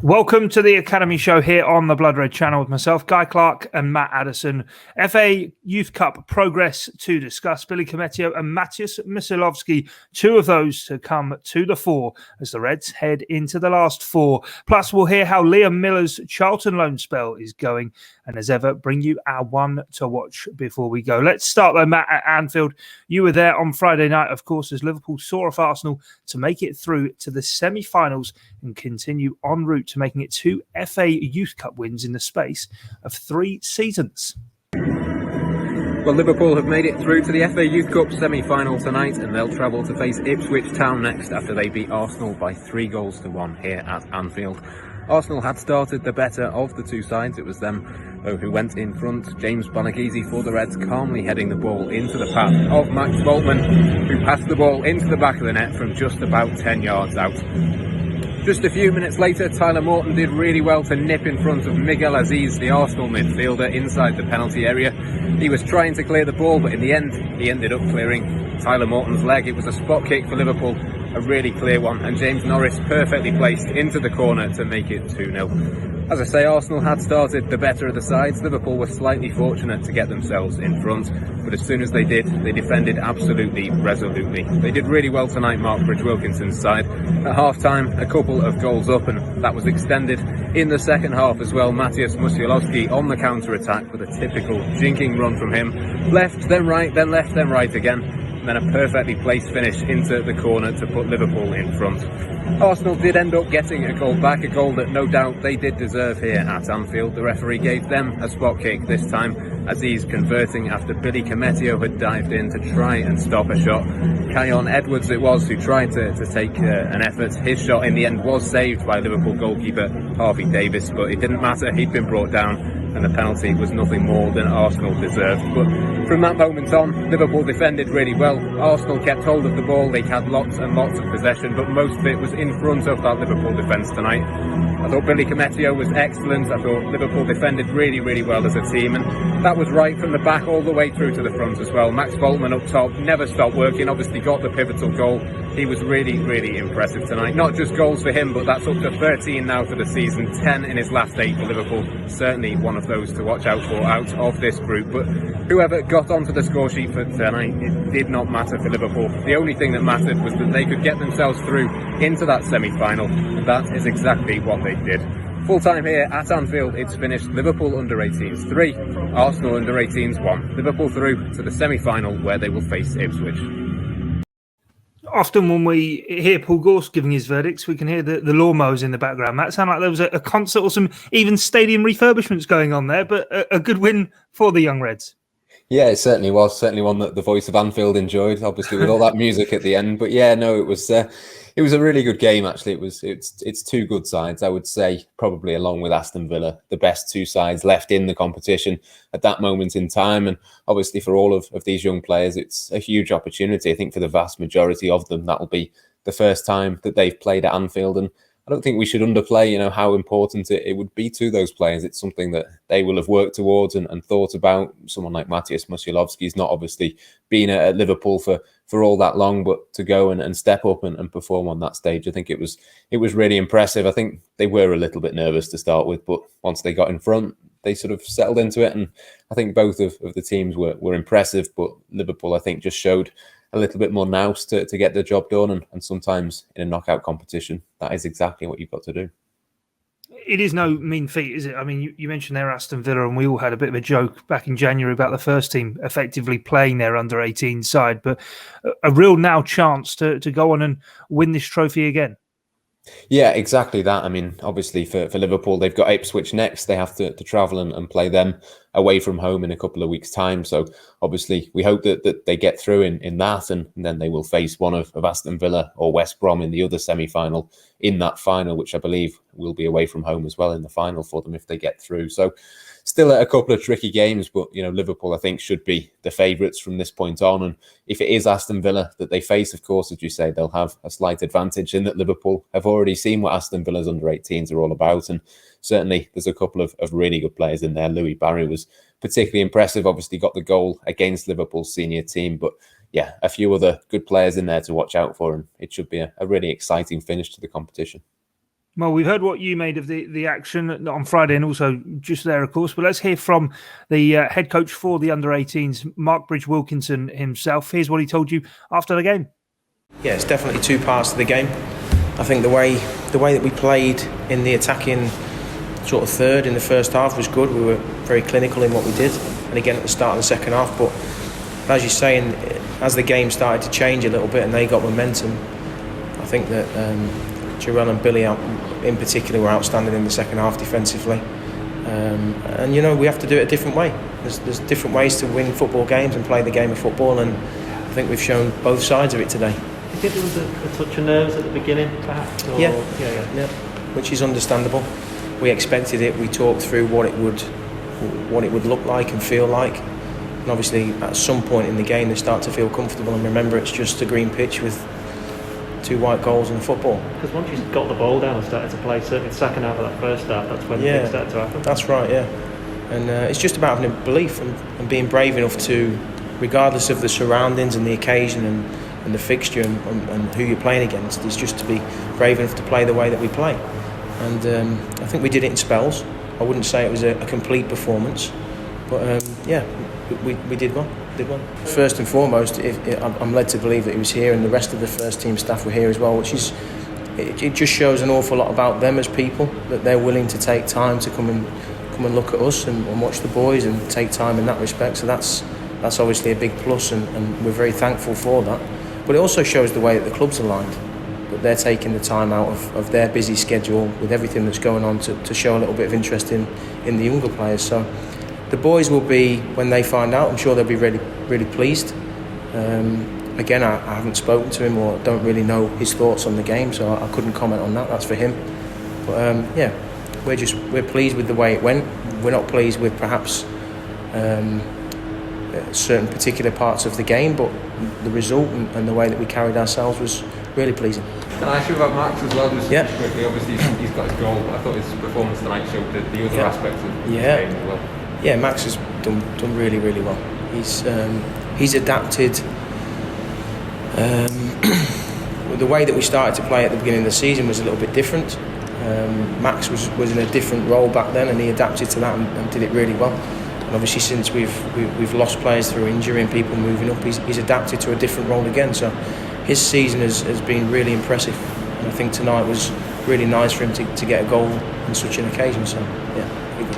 Welcome to the Academy Show here on the Blood Red channel with myself, Guy Clarke and Matt Addison. FA Youth Cup progress to discuss. Billy Koumetio and Mateusz Musialowski, two of those to come to the fore as the Reds head into the last four. Plus, we'll hear how Liam Millar's Charlton loan spell is going. And as ever, bring you our one to watch before we go. Let's start though, Matt, at Anfield. You were there on Friday night, of course, as Liverpool saw off Arsenal to make it through to the semi-finals and continue en route to making it 2 FA Youth Cup wins in the space of 3 seasons. Well, Liverpool have made it through to the FA Youth Cup semi-final tonight, and they'll travel to face Ipswich Town next after they beat Arsenal by 3-1 here at Anfield. Arsenal had started the better of the two sides. It was them who went in front. James Balagizi for the Reds, calmly heading the ball into the path of Max Woltman, who passed the ball into the back of the net from just about 10 yards out. Just a few minutes later, Tyler Morton did really well to nip in front of Miguel Aziz, the Arsenal midfielder, inside the penalty area. He was trying to clear the ball, but in the end, he ended up clearing Tyler Morton's leg. It was a spot kick for Liverpool, a really clear one, and James Norris perfectly placed into the corner to make it 2-0. As I say, Arsenal had started the better of the sides. Liverpool were slightly fortunate to get themselves in front, but as soon as they did, they defended absolutely resolutely. They did really well tonight, Marc Bridge-Wilkinson's side. At half-time, a couple of goals up, and that was extended in the second half as well. Mateusz Musialowski on the counter-attack with a typical jinking run from him. Left, then right, then left, then right again. And then a perfectly placed finish into the corner to put Liverpool in front. Arsenal did end up getting a goal back, a goal that no doubt they did deserve here at Anfield. The referee gave them a spot kick this time, Aziz converting after Billy Koumetio had dived in to try and stop a shot. Kai Edwards it was who tried to take an effort. His shot in the end was saved by Liverpool goalkeeper Harvey Davis, but it didn't matter, he'd been brought down, and the penalty was nothing more than Arsenal deserved. But from that moment on, Liverpool defended really well. Arsenal kept hold of the ball. They had lots and lots of possession, but most of it was in front of that Liverpool defence tonight. I thought Billy Koumetio was excellent. I thought Liverpool defended really, really well as a team, and that was right from the back all the way through to the front as well. Max Woltman up top never stopped working, obviously got the pivotal goal. He was really, really impressive tonight. Not just goals for him, but that's up to 13 now for the season, 10 in his last 8 for Liverpool. Certainly one of those to watch out for out of this group. But whoever got onto the score sheet for tonight, it did not matter for Liverpool. The only thing that mattered was that they could get themselves through into that semi-final, and that is exactly what they did. Full time here at Anfield, it's finished Liverpool under-18s 3, Arsenal under-18s 1. Liverpool through to the semi-final where they will face Ipswich. Often when we hear Paul Goss giving his verdicts, we can hear the lawnmowers in the background. That sounded like there was a concert or some even stadium refurbishments going on there, but a good win for the young Reds. Yeah, it certainly was. Certainly one that the voice of Anfield enjoyed, obviously with all that music at the end. But yeah, no, it was a really good game. Actually, it's two good sides. I would say probably along with Aston Villa, the best two sides left in the competition at that moment in time. And obviously for all of these young players, it's a huge opportunity. I think for the vast majority of them, that will be the first time that they've played at Anfield. And I don't think we should underplay, how important it would be to those players. It's something that they will have worked towards and thought about. Someone like Mateusz Musialowski has not obviously been at Liverpool for all that long, but to go and step up and perform on that stage, I think it was really impressive. I think they were a little bit nervous to start with, but once they got in front, they sort of settled into it. And I think both of the teams were impressive, but Liverpool, I think, just showed a little bit more nous to get the job done. And sometimes in a knockout competition, that is exactly what you've got to do. It is no mean feat, is it? I mean, you mentioned there Aston Villa, and we all had a bit of a joke back in January about the first team effectively playing their under-18 side, but a real now chance to go on and win this trophy again. Yeah, exactly that. I mean, obviously for Liverpool, they've got Ipswich next. They have to travel and play them away from home in a couple of weeks' time. So obviously we hope that they get through in that, and then they will face one of Aston Villa or West Brom in the other semi-final in that final, which I believe will be away from home as well in the final for them if they get through. So still a couple of tricky games, but Liverpool I think should be the favourites from this point on. And if it is Aston Villa that they face, of course, as you say, they'll have a slight advantage in that Liverpool have already seen what Aston Villa's under-18s are all about. And certainly there's a couple of really good players in there. Louis Barry was particularly impressive, obviously got the goal against Liverpool's senior team, but yeah, a few other good players in there to watch out for, and it should be a really exciting finish to the competition. Well, we've heard what you made of the action on Friday and also just there, of course. But let's hear from the head coach for the under-18s, Marc Bridge-Wilkinson himself. Here's what he told you after the game. Yeah, it's definitely two parts to the game. I think the way that we played in the attacking sort of third in the first half was good. We were very clinical in what we did, and again at the start of the second half. But as you're saying, as the game started to change a little bit and they got momentum, I think that Jarell and Billy in particular were outstanding in the second half defensively. And you know, we have to do it a different way. There's different ways to win football games and play the game of football, and I think we've shown both sides of it today. Do you think there was a touch of nerves at the beginning, perhaps? Or... Yeah, which is understandable. We expected it. We talked through what it would look like and feel like. And obviously, at some point in the game, they start to feel comfortable. And remember, it's just a green pitch with 2 white goals and a football. Because once you got the ball down and started to play, certainly the second half of that first half, that's when things started to happen. That's right, yeah. And it's just about having a belief and being brave enough to, regardless of the surroundings and the occasion and the fixture and who you're playing against, is just to be brave enough to play the way that we play. And I think we did it in spells. I wouldn't say it was a complete performance, but we did well. First and foremost, I'm led to believe that he was here, and the rest of the first team staff were here as well, which is it just shows an awful lot about them as people, that they're willing to take time to come and look at us and watch the boys and take time in that respect. So that's obviously a big plus, and we're very thankful for that. But it also shows the way that the club's aligned, that they're taking the time out of their busy schedule with everything that's going on to show a little bit of interest in the younger players. So the boys will be, when they find out, I'm sure they'll be really, really pleased. Again, I haven't spoken to him or don't really know his thoughts on the game, so I couldn't comment on that. That's for him. But we're pleased with the way it went. We're not pleased with perhaps certain particular parts of the game, but the result and the way that we carried ourselves was really pleasing. Can I ask you about Max as well? Just quickly, obviously he's got his goal, but I thought his performance tonight showed the other aspects of the game as well. Yeah, Max has done really, really well. He's adapted. The way that we started to play at the beginning of the season was a little bit different. Max was in a different role back then, and he adapted to that and did it really well. And obviously, since we've lost players through injury and people moving up, he's adapted to a different role again. So his season has been really impressive, and I think tonight was really nice for him to get a goal on such an occasion. So really good.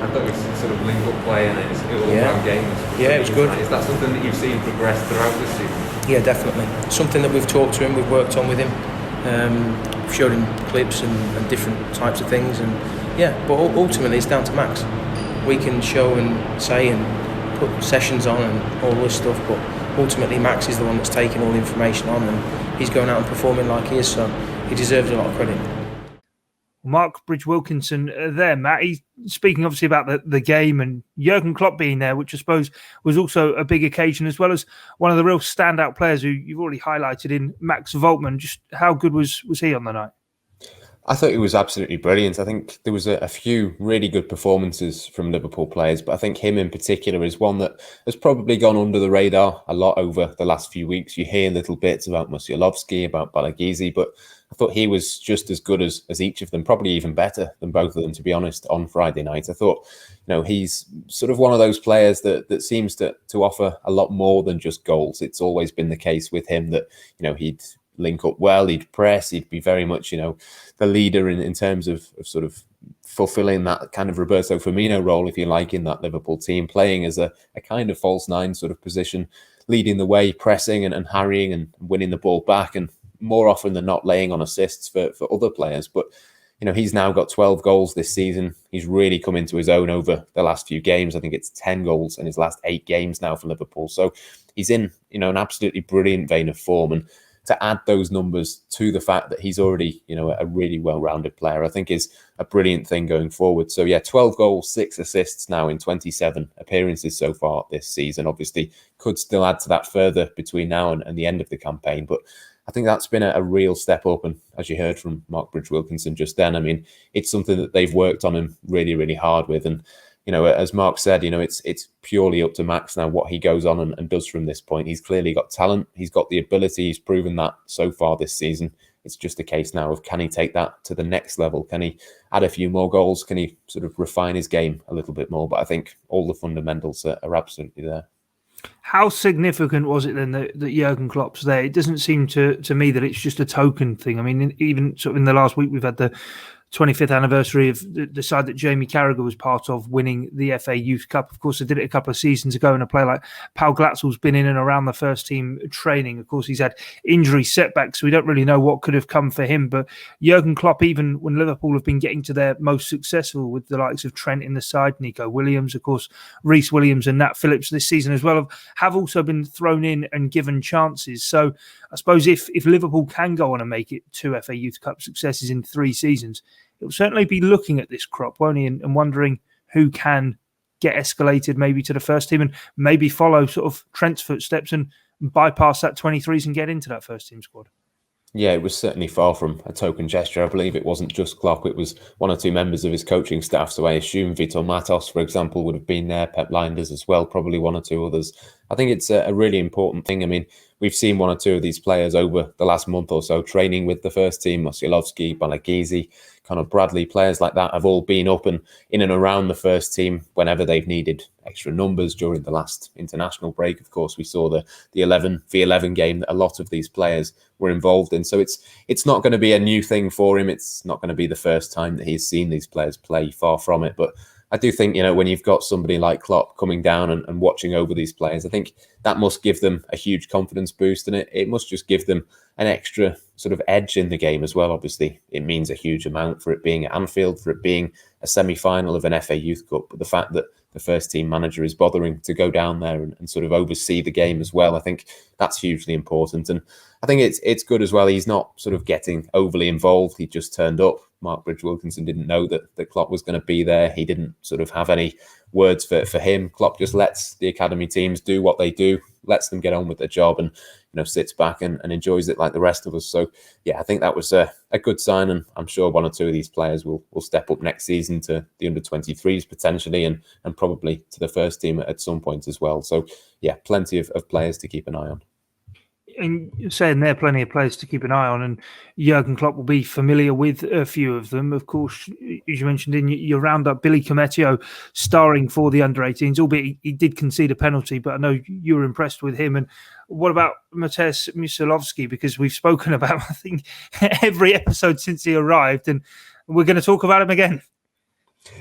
I thought it was sort of link-up play and it was all-round game. It was good. Is that something that you've seen progress throughout this season? Yeah, definitely. Something that we've talked to him, we've worked on with him. We've showed him clips and different types of things, and but ultimately it's down to Max. We can show and say and put sessions on and all this stuff, but ultimately Max is the one that's taking all the information on, and he's going out and performing like he is, so he deserves a lot of credit. Marc Bridge-Wilkinson there, Matt. He's speaking obviously about the game and Jurgen Klopp being there, which I suppose was also a big occasion, as well as one of the real standout players who you've already highlighted in Max Woltman. Just how good was he on the night? I thought he was absolutely brilliant. I think there was a few really good performances from Liverpool players, but I think him in particular is one that has probably gone under the radar a lot over the last few weeks. You hear little bits about Musialowski, about Balagizi, but I thought he was just as good as each of them, probably even better than both of them, to be honest, on Friday night. I thought, he's sort of one of those players that seems to offer a lot more than just goals. It's always been the case with him that, he'd link up well, he'd press, he'd be very much, the leader in terms of sort of fulfilling that kind of Roberto Firmino role, if you like, in that Liverpool team, playing as a kind of false nine sort of position, leading the way, pressing and harrying and winning the ball back, and more often than not laying on assists for other players. But he's now got 12 goals this season. He's really come into his own over the last few games. I think it's 10 goals in his last 8 games now for Liverpool. So he's in an absolutely brilliant vein of form, and to add those numbers to the fact that he's already, a really well-rounded player, I think is a brilliant thing going forward. So 12 goals, 6 assists now in 27 appearances so far this season. Obviously, could still add to that further between now and the end of the campaign. But I think that's been a real step up. And as you heard from Marc Bridge-Wilkinson just then, I mean, it's something that they've worked on him really, really hard with. And as Mark said, it's purely up to Max now what he goes on and does from this point. He's clearly got talent. He's got the ability. He's proven that so far this season. it's just a case now of, can he take that to the next level? Can he add a few more goals? Can he sort of refine his game a little bit more? But I think all the fundamentals are absolutely there. How significant was it then that Jurgen Klopp's there? It doesn't seem to me that it's just a token thing. I mean, even sort of in the last week, we've had the 25th anniversary of the side that Jamie Carragher was part of winning the FA Youth Cup. Of course, they did it a couple of seasons ago, and a player like Paul Glatzel's been in and around the first team training. Of course, he's had injury setbacks, so we don't really know what could have come for him. But Jurgen Klopp, even when Liverpool have been getting to their most successful with the likes of Trent in the side, Nico Williams, of course, Reece Williams and Nat Phillips this season as well, have also been thrown in and given chances. So I suppose if Liverpool can go on and make it 2 FA Youth Cup successes in 3 seasons, it'll certainly be looking at this crop, won't he, and wondering who can get escalated maybe to the first team and maybe follow sort of Trent's footsteps and bypass that 23s and get into that first team squad. Yeah, it was certainly far from a token gesture. I believe it wasn't just Klopp, it was 1 or 2 members of his coaching staff. So I assume Vitor Matos, for example, would have been there, Pep Lijnders as well, probably 1 or 2 others. I think it's a really important thing. I mean, we've seen 1 or 2 of these players over the last month or so training with the first team. Musialowski, Balagizi, kind of Bradley, players like that have all been up and in and around the first team whenever they've needed extra numbers during the last international break. Of course, we saw the 11v11 game that a lot of these players were involved in. So it's not going to be a new thing for him. It's not going to be the first time that he's seen these players play, far from it. But I do think, when you've got somebody like Klopp coming down and watching over these players, I think that must give them a huge confidence boost, and it must just give them an extra sort of edge in the game as well. Obviously, it means a huge amount for it being at Anfield, for it being a semi-final of an FA Youth Cup. But the fact that the first team manager is bothering to go down there and sort of oversee the game as well, I think that's hugely important. And I think it's good as well. He's not sort of getting overly involved. He just turned up. Marc Bridge-Wilkinson didn't know that Klopp was going to be there. He didn't sort of have any words for him. Klopp just lets the academy teams do what they do, lets them get on with their job, and sits back and enjoys it like the rest of us. So yeah, I think that was a good sign, and I'm sure 1 or 2 of these players will step up next season to the under-23s potentially, and probably to the first team at some point as well. So yeah, plenty of players to keep an eye on. And you're saying there are plenty of players to keep an eye on, and Jurgen Klopp will be familiar with a few of them. Of course, as you mentioned in your roundup, Billy Koumetio starring for the under-18s, albeit he did concede a penalty, but I know you were impressed with him. And what about Mateusz Musialowski? Because we've spoken about, I think, every episode since he arrived, and we're going to talk about him again.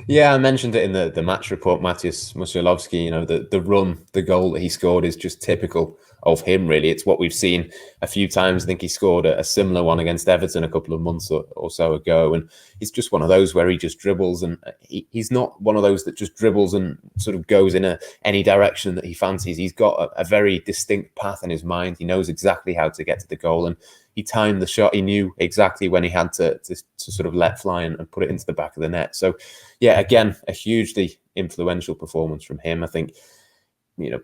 Yeah, I mentioned it in the match report. Mateusz Musialowski, the run, the goal that he scored is just typical of him, really. It's what we've seen a few times. I think he scored a similar one against Everton a couple of months or so ago. And he's just one of those where he just dribbles, and he's not one of those that just dribbles and sort of goes in any direction that he fancies. He's got a very distinct path in his mind. He knows exactly how to get to the goal, and he timed the shot. He knew exactly when he had to sort of let fly and put it into the back of the net. So yeah, again, a hugely influential performance from him. I think,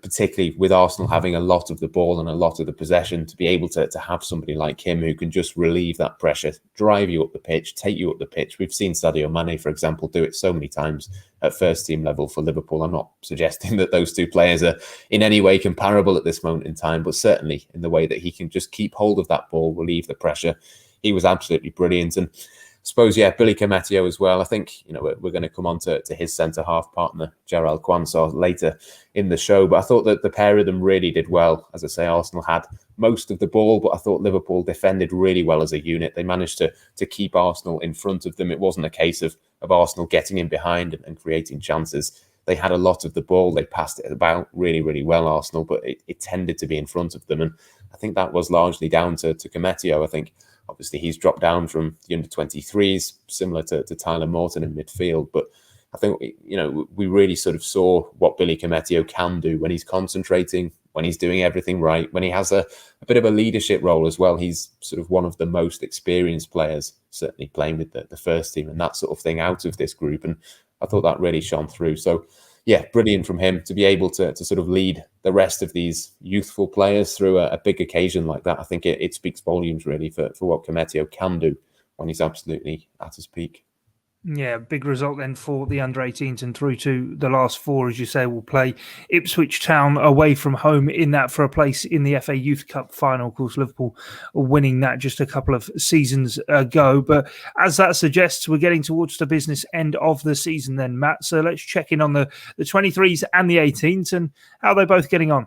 particularly with Arsenal having a lot of the ball and a lot of the possession, to be able to have somebody like him who can just relieve that pressure, drive you up the pitch, take you up the pitch. We've seen Sadio Mane, for example, do it so many times at first team level for Liverpool. I'm not suggesting that those 2 players are in any way comparable at this moment in time, but certainly in the way that he can just keep hold of that ball, relieve the pressure. He was absolutely brilliant. And I suppose, yeah, Billy Koumetio as well. I think, we're going to come on to his centre-half partner, Jarrell Quansah, later in the show. But I thought that the pair of them really did well. As I say, Arsenal had most of the ball, but I thought Liverpool defended really well as a unit. They managed to keep Arsenal in front of them. It wasn't a case of Arsenal getting in behind and creating chances. They had a lot of the ball. They passed it about really, really well, Arsenal, but it tended to be in front of them. And I think that was largely down to Koumetio. I think obviously he's dropped down from the under-23s, similar to Tyler Morton in midfield. But I think, we really sort of saw what Billy Koumetio can do when he's concentrating, when he's doing everything right, when he has a bit of a leadership role as well. He's sort of one of the most experienced players, certainly playing with the first team and that sort of thing out of this group. And I thought that really shone through. So yeah, brilliant from him to be able to sort of lead the rest of these youthful players through a big occasion like that. I think it speaks volumes really for what Koumetio can do when he's absolutely at his peak. Yeah, big result then for the under-18s, and through to the last four, as you say, will play Ipswich Town away from home in that for a place in the FA Youth Cup final. Of course, Liverpool winning that just a couple of seasons ago. But as that suggests, we're getting towards the business end of the season then, Matt. So let's check in on the 23s and the 18s and how they're both getting on.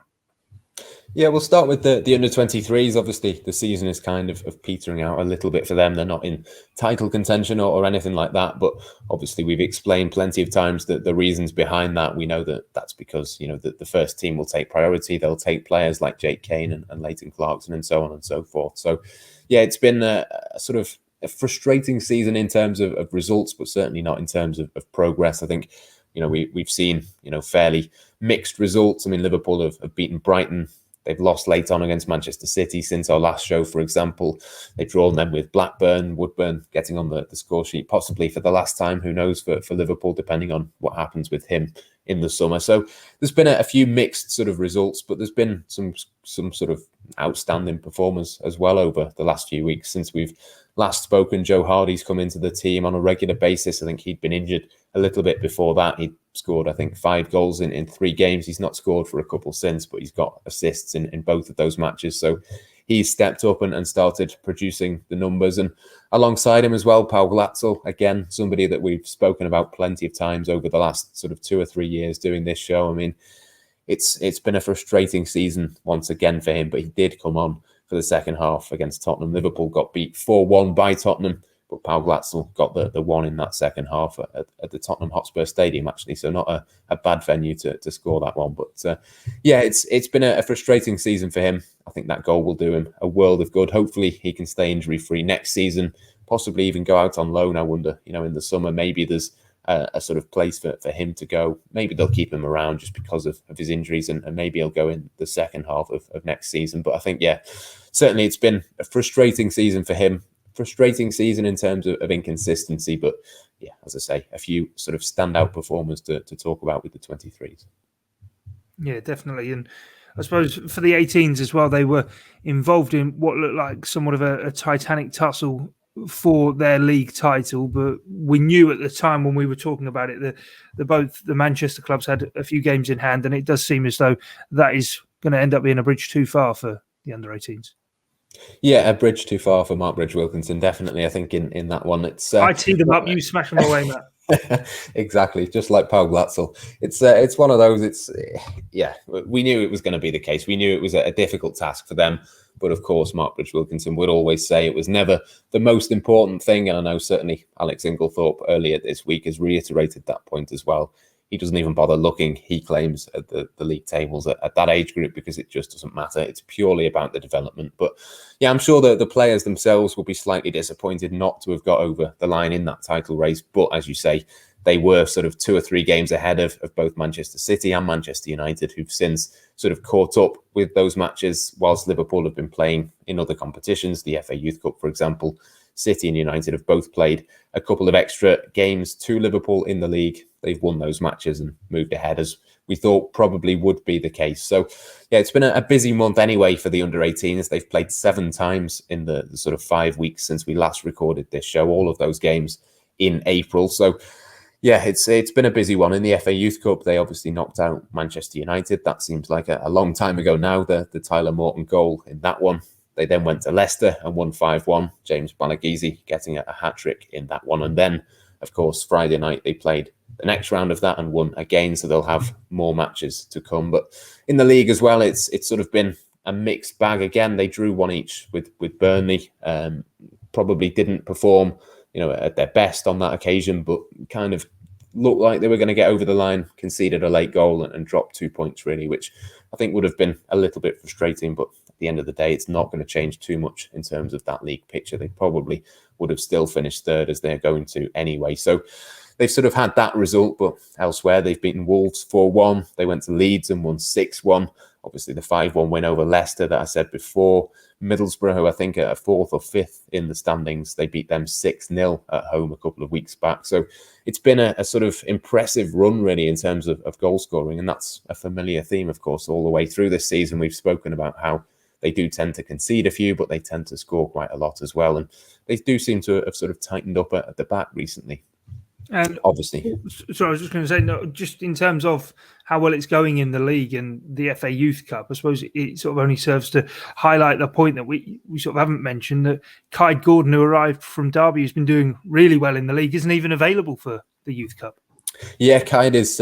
Yeah, we'll start with the under-23s. Obviously, the season is kind of petering out a little bit for them. They're not in title contention or anything like that. But obviously, we've explained plenty of times that the reasons behind that. We know that that's because, the first team will take priority. They'll take players like Jake Kane and Leighton Clarkson and so on and so forth. So, yeah, it's been a sort of a frustrating season in terms of results, but certainly not in terms of progress. I think, we've seen, fairly mixed results. I mean, Liverpool have beaten Brighton. They've lost late on against Manchester City since our last show, for example. They've drawn them with Blackburn, Woodburn getting on the score sheet, possibly for the last time, who knows, for Liverpool, depending on what happens with him in the summer. So there's been a few mixed sort of results, but there's been some sort of outstanding performers as well over the last few weeks since we've last spoken. Joe Hardy's come into the team on a regular basis. I think he'd been injured a little bit before that. He'd scored, I think, 5 goals in 3 games. He's not scored for a couple since, but he's got assists in both of those matches. So he's stepped up and started producing the numbers. And alongside him as well, Paul Glatzel, again, somebody that we've spoken about plenty of times over the last sort of 2 or 3 years doing this show. I mean, it's been a frustrating season once again for him, but he did come on for the second half against Tottenham. Liverpool got beat 4-1 by Tottenham, but Paul Glatzel got the one in that second half at the Tottenham Hotspur Stadium, actually. So not a bad venue to score that one. But it's been a frustrating season for him. I think that goal will do him a world of good. Hopefully he can stay injury-free next season, possibly even go out on loan, I wonder. In the summer, maybe there's a sort of place for him to go. Maybe they'll keep him around just because of his injuries, and maybe he'll go in the second half of next season. But I think, certainly it's been a frustrating season for him. Frustrating season in terms of inconsistency, but as I say, a few sort of standout performers to talk about with the 23s. Yeah, definitely. And I suppose for the 18s as well, they were involved in what looked like somewhat of a titanic tussle for their league title, but we knew at the time when we were talking about it that both the Manchester clubs had a few games in hand, and it does seem as though that is going to end up being a bridge too far for the under-18s. Yeah, a bridge too far for Marc Bridge-Wilkinson, definitely. I think in that one, it's I tee them up, you smash them away, Matt. Exactly, just like Paul Glatzel. It's one of those. We knew it was going to be the case. We knew it was a difficult task for them, but of course, Marc Bridge-Wilkinson would always say it was never the most important thing, and I know certainly Alex Inglethorpe earlier this week has reiterated that point as well. He doesn't even bother looking, he claims, at the league tables at that age group because it just doesn't matter. It's purely about the development. But I'm sure that the players themselves will be slightly disappointed not to have got over the line in that title race. But as you say, they were sort of 2 or 3 games ahead of both Manchester City and Manchester United, who've since sort of caught up with those matches whilst Liverpool have been playing in other competitions, the FA Youth Cup, for example. City and United have both played a couple of extra games to Liverpool in the league. They've won those matches and moved ahead, as we thought probably would be the case. So, it's been a busy month anyway for the under-18s. They've played 7 times in the sort of 5 weeks since we last recorded this show, all of those games in April. So, it's been a busy one. In the FA Youth Cup, they obviously knocked out Manchester United. That seems like a long time ago now, the Tyler Morton goal in that one. They then went to Leicester and won 5-1. James Balagizi getting a hat-trick in that one. And then, of course, Friday night, they played the next round of that and won again. So they'll have more matches to come. But in the league as well, it's sort of been a mixed bag. Again, they drew 1 each with Burnley. Probably didn't perform, at their best on that occasion, but kind of looked like they were going to get over the line, conceded a late goal and dropped 2 points, really, which I think would have been a little bit frustrating. But at the end of the day, it's not going to change too much in terms of that league picture. They probably would have still finished third, as they're going to anyway. So they've sort of had that result, but elsewhere they've beaten Wolves 4-1. They went to Leeds and won 6-1. Obviously, the 5-1 win over Leicester that I said before. Middlesbrough, who I think are 4th or 5th in the standings, they beat them 6-0 at home a couple of weeks back. So it's been a sort of impressive run, really, in terms of goal scoring. And that's a familiar theme, of course, all the way through this season. We've spoken about how they do tend to concede a few, but they tend to score quite a lot as well. And they do seem to have sort of tightened up at the back recently. And obviously. so I was just going to say, no, just in terms of how well it's going in the league and the FA Youth Cup, I suppose it sort of only serves to highlight the point that we sort of haven't mentioned, that Kai Gordon, who arrived from Derby, has been doing really well in the league, isn't even available for the Youth Cup. Yeah, Kai is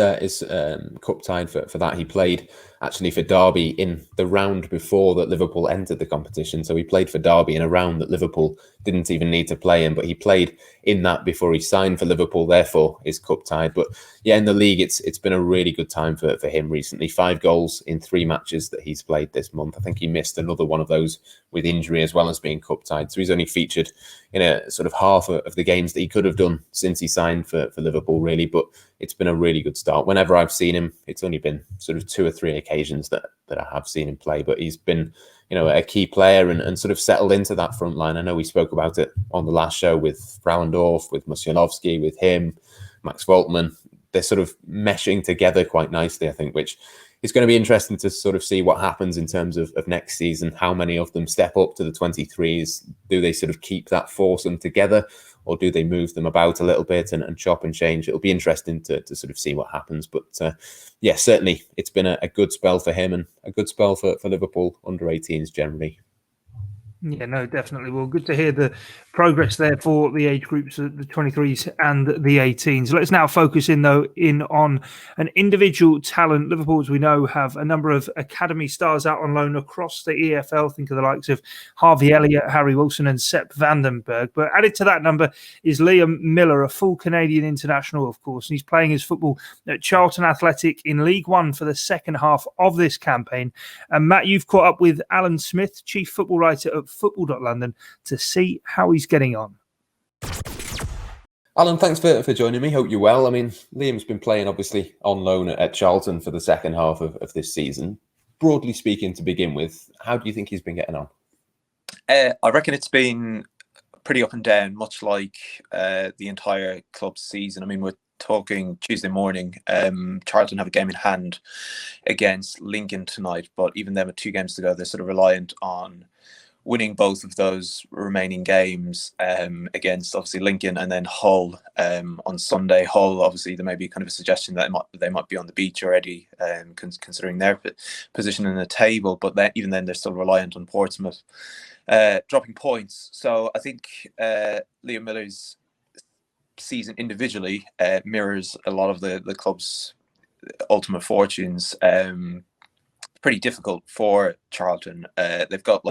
cup tied for that. He played actually for Derby in the round before that Liverpool entered the competition. So he played for Derby in a round that Liverpool didn't even need to play in, but he played in that before he signed for Liverpool, therefore is cup tied. But yeah, in the league, it's been a really good time for him recently. 5 goals in 3 matches that he's played this month. I think he missed another one of those with injury as well as being cup tied. So he's only featured in a sort of half of the games that he could have done since he signed for Liverpool, really. But it's been a really good start. Whenever I've seen him, it's only been sort of 2 or 3 occasions that I have seen him play, but he's been, a key player and sort of settled into that front line. I know we spoke about it on the last show with Frauendorf, with Musialowski, with him, Max Woltman. They're sort of meshing together quite nicely, I think, which is going to be interesting to sort of see what happens in terms of next season, how many of them step up to the 23s. Do they sort of keep that foursome together, or do they move them about a little bit and chop and change? It'll be interesting to sort of see what happens. But yeah, certainly it's been a good spell for him and a good spell for Liverpool under 18s generally. Yeah, no, definitely. Well, good to hear the progress there for the age groups, the 23s and the 18s. Let's now focus in on an individual talent. Liverpool, as we know, have a number of academy stars out on loan across the EFL. Think of the likes of Harvey Elliott, Harry Wilson and Sepp Vandenberg. But added to that number is Liam Millar, a full Canadian international, of course. And he's playing his football at Charlton Athletic in League One for the second half of this campaign. And Matt, you've caught up with Alan Smith, chief football writer at Football.London, to see how he's getting on. Alan, thanks for joining me. Hope you're well. I mean, Liam's been playing obviously on loan at Charlton for the second half of this season. Broadly speaking, to begin with, how do you think he's been getting on? I reckon it's been pretty up and down, much like the entire club's season. I mean, we're talking Tuesday morning. Charlton have a game in hand against Lincoln tonight, but even them with 2 games to go, they're sort of reliant on winning both of those remaining games against obviously Lincoln and then Hull on Sunday. Hull, obviously, there may be kind of a suggestion that they might be on the beach already, considering their position in the table. But even then, they're still reliant on Portsmouth dropping points. So I think Liam Millar's season individually mirrors a lot of the club's ultimate fortunes. Pretty difficult for Charlton. They've got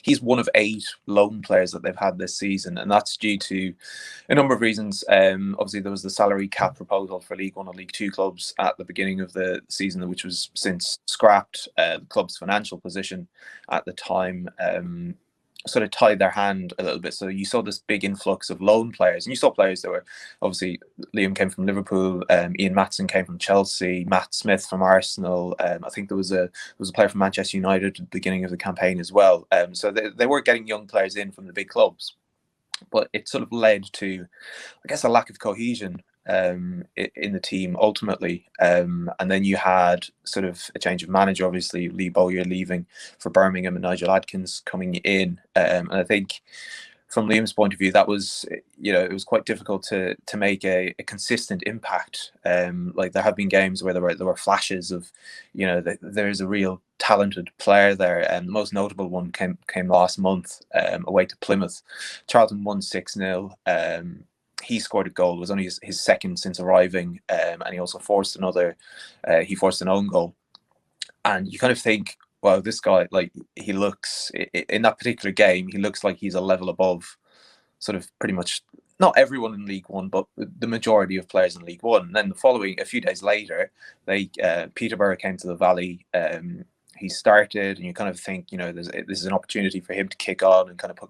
he's one of 8 loan players that they've had this season, and that's due to a number of reasons. Obviously, there was the salary cap proposal for League One and League Two clubs at the beginning of the season, which was since scrapped. The club's financial position at the time sort of tied their hand a little bit. So you saw this big influx of loan players, and you saw players that were obviously, Liam came from Liverpool, Ian Maatsen came from Chelsea, Matt Smith from Arsenal. I think there was a player from Manchester United at the beginning of the campaign as well. So they were getting young players in from the big clubs, but it sort of led to, I guess, a lack of cohesion in the team ultimately. And then you had sort of a change of manager, obviously Lee Bowyer leaving for Birmingham and Nigel Adkins coming in. And I think from Liam's point of view, that was, it was quite difficult to make a consistent impact. Like there have been games where there were flashes of, there's a real talented player there. And the most notable one came last month away to Plymouth. Charlton won 6-0. He scored a goal. It was only his second since arriving, and he also forced he forced an own goal. And you kind of think, well, this guy, he looks, in that particular game, he looks like he's a level above sort of pretty much, not everyone in League One, but the majority of players in League One. And then a few days later, Peterborough came to the Valley. He started, and you kind of think, this is an opportunity for him to kick on and kind of put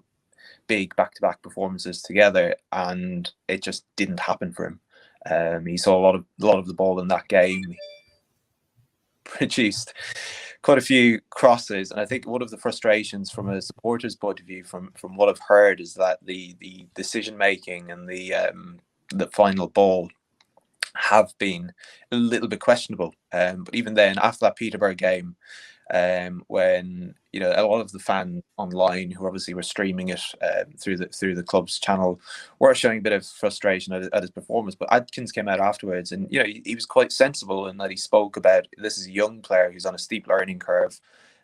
big back-to-back performances together, and it just didn't happen for him. He saw a lot of the ball in that game, produced quite a few crosses, and I think one of the frustrations from a supporter's point of view, from what I've heard, is that the decision making and the final ball have been a little bit questionable. But even then, after that Peterborough game, when a lot of the fans online who obviously were streaming it through the club's channel were showing a bit of frustration at his performance. But Adkins came out afterwards, and he was quite sensible in that he spoke about this is a young player who's on a steep learning curve.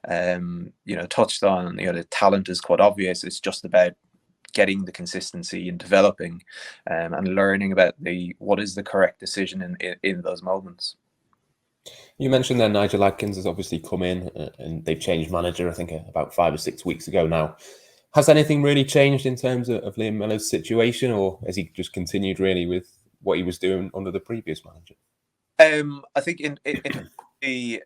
Touched on the talent is quite obvious. It's just about getting the consistency and developing and learning about what is the correct decision in those moments. You mentioned that Nigel Adkins has obviously come in and they've changed manager, I think about 5 or 6 weeks ago now. Has anything really changed in terms of Liam Millar's situation, or has he just continued really with what he was doing under the previous manager? I think in the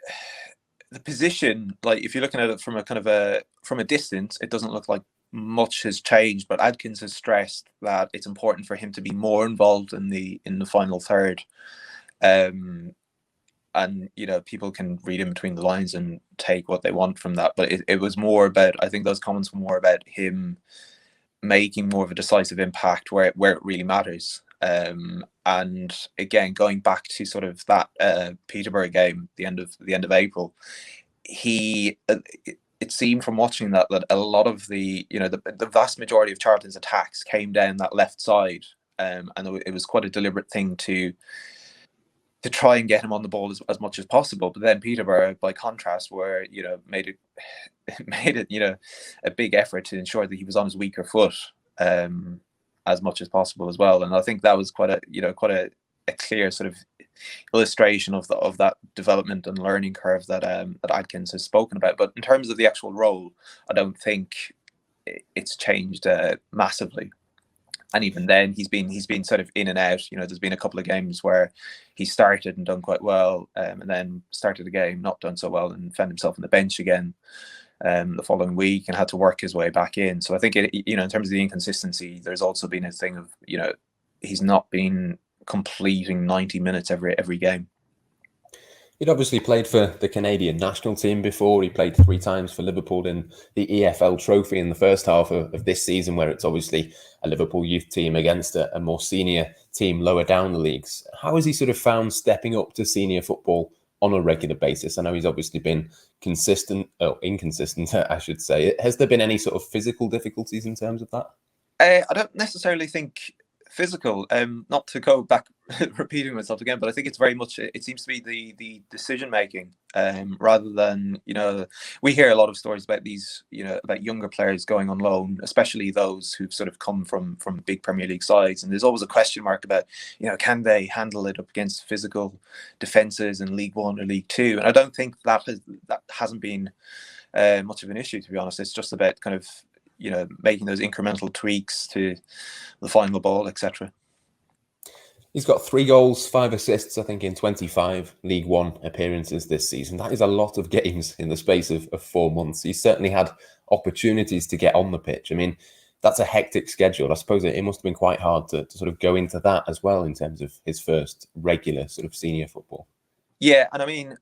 position, like if you're looking at it from a distance, it doesn't look like much has changed, but Adkins has stressed that it's important for him to be more involved in the final third. And people can read in between the lines and take what they want from that, but it was more about, I think those comments were more about him making more of a decisive impact where it really matters. And again, going back to sort of that Peterborough game, the end of April, it seemed from watching that a lot of the vast majority of Charlton's attacks came down that left side, and it was quite a deliberate thing to try and get him on the ball as much as possible. But then Peterborough, by contrast, made it a big effort to ensure that he was on his weaker foot as much as possible as well. And I think that was quite a clear sort of illustration of that development and learning curve that Adkins has spoken about. But in terms of the actual role, I don't think it's changed massively. And even then, he's been sort of in and out. There's been a couple of games where he started and done quite well, and then started the game not done so well and found himself on the bench again the following week and had to work his way back in. So I think in terms of the inconsistency, there's also been a thing of he's not been completing 90 minutes every game. He'd obviously played for the Canadian national team before. He played 3 times for Liverpool in the EFL Trophy in the first half of this season, where it's obviously a Liverpool youth team against a more senior team lower down the leagues. How has he sort of found stepping up to senior football on a regular basis? I know he's obviously been inconsistent, I should say. Has there been any sort of physical difficulties in terms of that? I don't necessarily think physical, not to go back repeating myself again, but I think it's very much, it seems to be the decision making, rather than we hear a lot of stories about these about younger players going on loan, especially those who've sort of come from big Premier League sides, and there's always a question mark about can they handle it up against physical defences in League One or League Two. And I don't think that hasn't been much of an issue, to be honest. It's just about kind of making those incremental tweaks to the final ball, etc. He's got 3 goals, 5 assists, I think, in 25 League One appearances this season. That is a lot of games in the space of 4 months. He's certainly had opportunities to get on the pitch. I mean, that's a hectic schedule. I suppose it must have been quite hard to sort of go into that as well in terms of his first regular sort of senior football. Yeah, and I mean,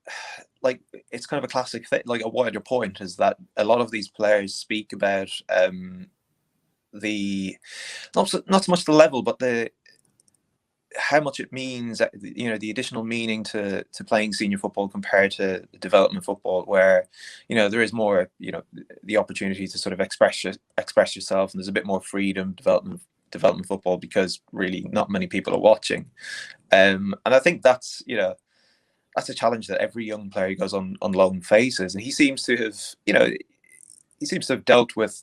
like, it's kind of a classic thing, like a wider point is that a lot of these players speak about not so much the level, but how much it means, the additional meaning to playing senior football compared to development football, where there is more the opportunity to sort of express yourself, and there's a bit more freedom development football because really not many people are watching, and I think that's that's a challenge that every young player who goes on loan faces, and he seems to have dealt with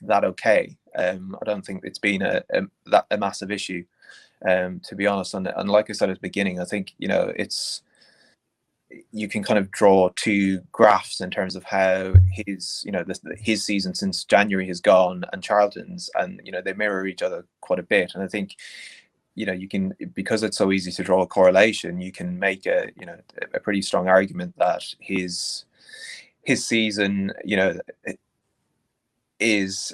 that okay. I don't think it's been a massive issue, to be honest. And like I said at the beginning, I think you can kind of draw 2 graphs in terms of how his season since January has gone and Charlton's, and they mirror each other quite a bit. And I think you can, because it's so easy to draw a correlation, you can make a pretty strong argument that his season is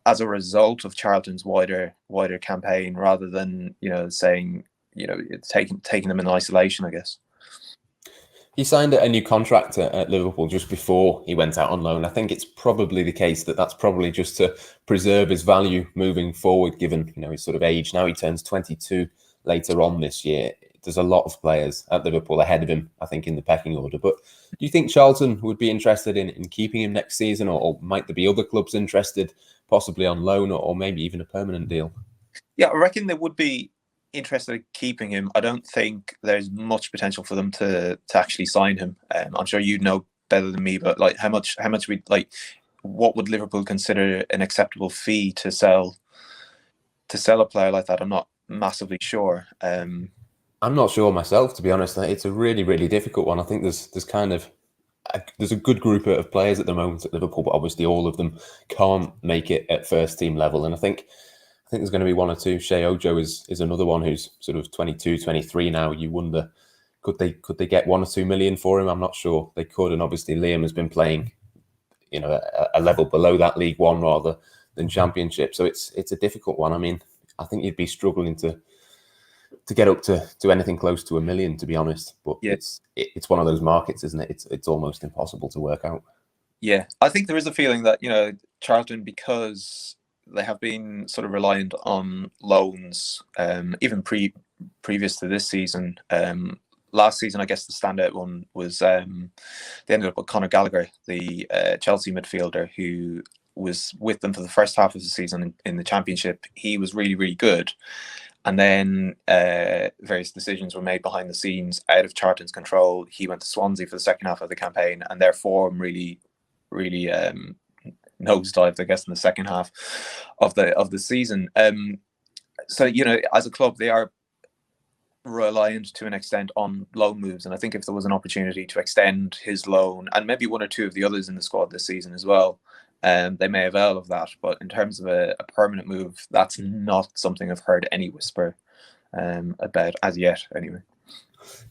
as a result of Charlton's wider campaign, rather than saying it's taking them in isolation, I guess. He signed a new contract at Liverpool just before he went out on loan. I think it's probably the case that's probably just to preserve his value moving forward, given his sort of age. Now he turns 22 later on this year. there's a lot of players at Liverpool ahead of him, I think, in the pecking order. But do you think Charlton would be interested in keeping him next season, or might there be other clubs interested, possibly on loan or maybe even a permanent deal? Yeah, I reckon they would be interested in keeping him. I don't think there's much potential for them to actually sign him. I'm sure you'd know better than me, but like how much we like, what would Liverpool consider an acceptable fee to sell a player like that? I'm not massively sure. I'm not sure myself, to be honest. It's a really, really difficult one. I think there's a good group of players at the moment at Liverpool, but obviously all of them can't make it at first team level. And I think there's going to be one or two. Shea Ojo is another one who's sort of 22, 23 now. You wonder, could they get 1 or 2 million for him? I'm not sure they could. And obviously Liam has been playing, a level below that League One rather than Championship. So it's a difficult one. I mean, I think you'd be struggling to get up to anything close to 1 million, to be honest. But yeah, it's one of those markets, isn't it? It's almost impossible to work out. Yeah, I think there is a feeling that Charlton, because they have been sort of reliant on loans, even previous to this season. Last season, I guess the standout one was they ended up with Conor Gallagher, the Chelsea midfielder, who was with them for the first half of the season in the Championship. He was really, really good. And then various decisions were made behind the scenes out of Charlton's control. He went to Swansea for the second half of the campaign, and their form really, really nosedived, I guess, in the second half of the season. So, as a club, they are reliant to an extent on loan moves. And I think if there was an opportunity to extend his loan, and maybe 1 or 2 of the others in the squad this season as well, they may avail of that. But in terms of a permanent move, that's not something I've heard any whisper about as yet, anyway.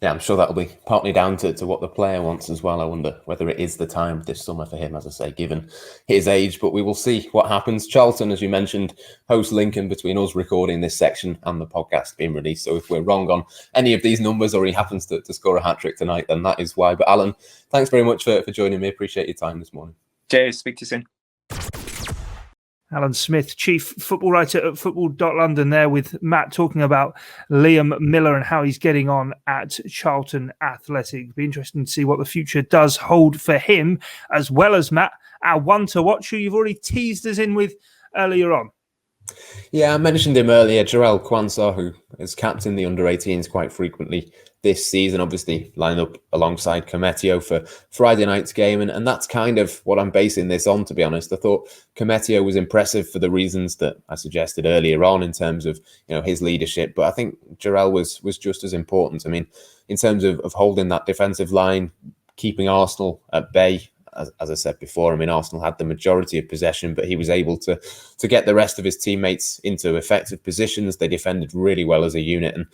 Yeah, I'm sure that'll be partly down to what the player wants as well. I wonder whether it is the time this summer for him, as I say, given his age. But we will see what happens. Charlton, as you mentioned, host Lincoln between us recording this section and the podcast being released. So if we're wrong on any of these numbers, or he happens to score a hat-trick tonight, then that is why. But Alan, thanks very much for joining me. Appreciate your time this morning. Cheers. Speak to you soon. Alan Smith, chief football writer at football.london, there with Matt talking about Liam Millar and how he's getting on at Charlton Athletic. Be interesting to see what the future does hold for him, as well as Matt, our one to watch, who you've already teased us in with earlier on. Yeah, I mentioned him earlier, Jarrell Quansah, who has captained the under-18s quite frequently this season, obviously lined up alongside Koumetio for Friday night's game. And that's kind of what I'm basing this on, to be honest. I thought Koumetio was impressive for the reasons that I suggested earlier on in terms of his leadership. But I think Jarrell was just as important. I mean, in terms of holding that defensive line, keeping Arsenal at bay. As I said before, I mean, Arsenal had the majority of possession, but he was able to get the rest of his teammates into effective positions. They defended really well as a unit. And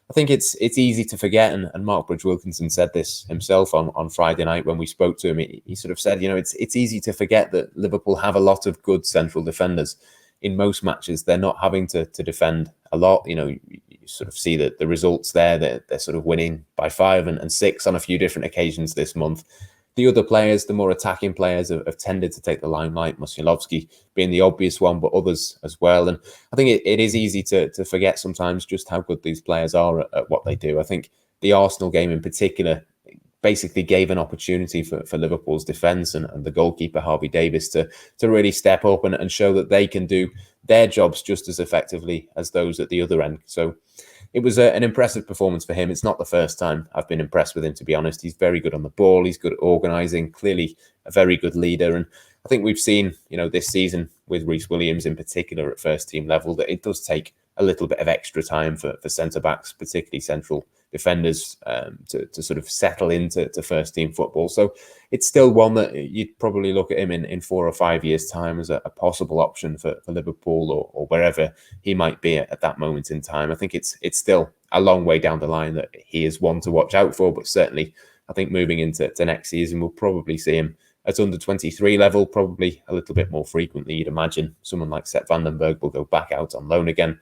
I think it's easy to forget, and Marc Bridge-Wilkinson said this himself on Friday night when we spoke to him. He sort of said, it's easy to forget that Liverpool have a lot of good central defenders. In most matches, they're not having to defend a lot. You sort of see that the results there, they're sort of winning by 5 and 6 on a few different occasions this month. The other players, the more attacking players, have tended to take the limelight, Musialowski being the obvious one, but others as well. And I think it is easy to forget sometimes just how good these players are at what they do. I think the Arsenal game in particular basically gave an opportunity for Liverpool's defence and the goalkeeper, Harvey Davies, to really step up and show that they can do their jobs just as effectively as those at the other end. So it was an impressive performance for him. It's not the first time I've been impressed with him, to be honest. He's very good on the ball. He's good at organising, clearly a very good leader. And I think we've seen, this season with Reece Williams in particular at first team level, that it does take a little bit of extra time for centre-backs, particularly central defenders, to sort of settle into first team football. So it's still one that you'd probably look at him in 4 or 5 years' time as a possible option for Liverpool or wherever he might be at that moment in time. I think it's still a long way down the line that he is one to watch out for, but certainly I think moving into next season, we'll probably see him at under 23 level, probably a little bit more frequently. You'd imagine someone like Sepp Vandenberg will go back out on loan again.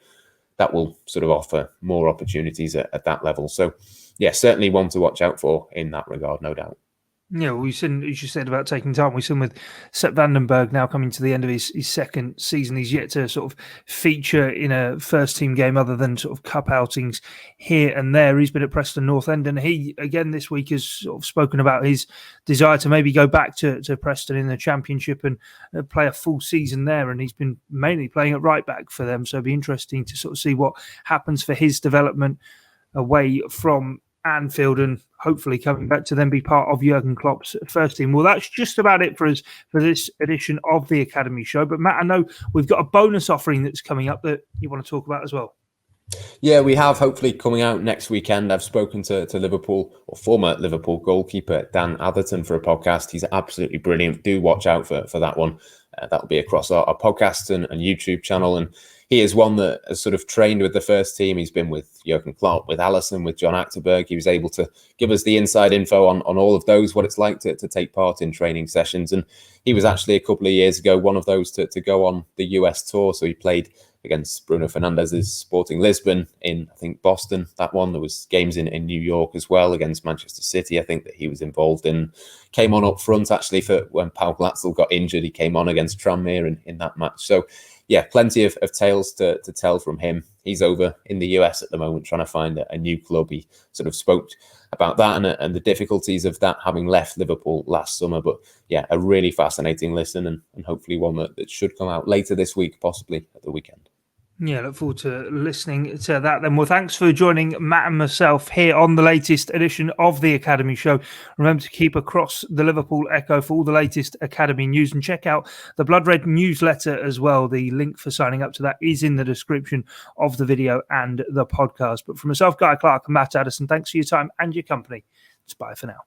That will sort of offer more opportunities at that level. So, yeah, certainly one to watch out for in that regard, no doubt. Yeah, we've seen, as you said about taking time, we've seen with Sepp Vandenberg now coming to the end of his second season. He's yet to sort of feature in a first team game other than sort of cup outings here and there. He's been at Preston North End, and he, again, this week has sort of spoken about his desire to maybe go back to Preston in the Championship and play a full season there. And he's been mainly playing at right back for them. So it'll be interesting to sort of see what happens for his development away from Anfield, and hopefully coming back to then be part of Jurgen Klopp's first team. Well, that's just about it for us for this edition of the Academy Show. But Matt, I know we've got a bonus offering that's coming up that you want to talk about as well. Yeah, we have, hopefully coming out next weekend. I've spoken to Liverpool, or former Liverpool goalkeeper Dan Atherton for a podcast. He's absolutely brilliant. Do watch out for that one. That'll be across our podcast and YouTube channel. And he is one that has sort of trained with the first team. He's been with Jurgen Klopp, with Addison, with John Achterberg. He was able to give us the inside info on all of those, what it's like to take part in training sessions. And he was actually a couple of years ago one of those to go on the US tour. So he played against Bruno Fernandes's Sporting Lisbon in, I think, Boston. That one. There was games in New York as well against Manchester City, I think, that he was involved in. Came on up front, actually, for when Pau Glatzel got injured. He came on against Tranmere in that match. So, yeah, plenty of tales to tell from him. He's over in the US at the moment trying to find a new club. He sort of spoke about that and the difficulties of that, having left Liverpool last summer. But yeah, a really fascinating listen, and hopefully one that should come out later this week, possibly at the weekend. Yeah, look forward to listening to that then. Well, thanks for joining Matt and myself here on the latest edition of the Academy Show. Remember to keep across the Liverpool Echo for all the latest Academy news, and check out the Blood Red newsletter as well. The link for signing up to that is in the description of the video and the podcast. But from myself, Guy Clarke, and Matt Addison, thanks for your time and your company. It's bye for now.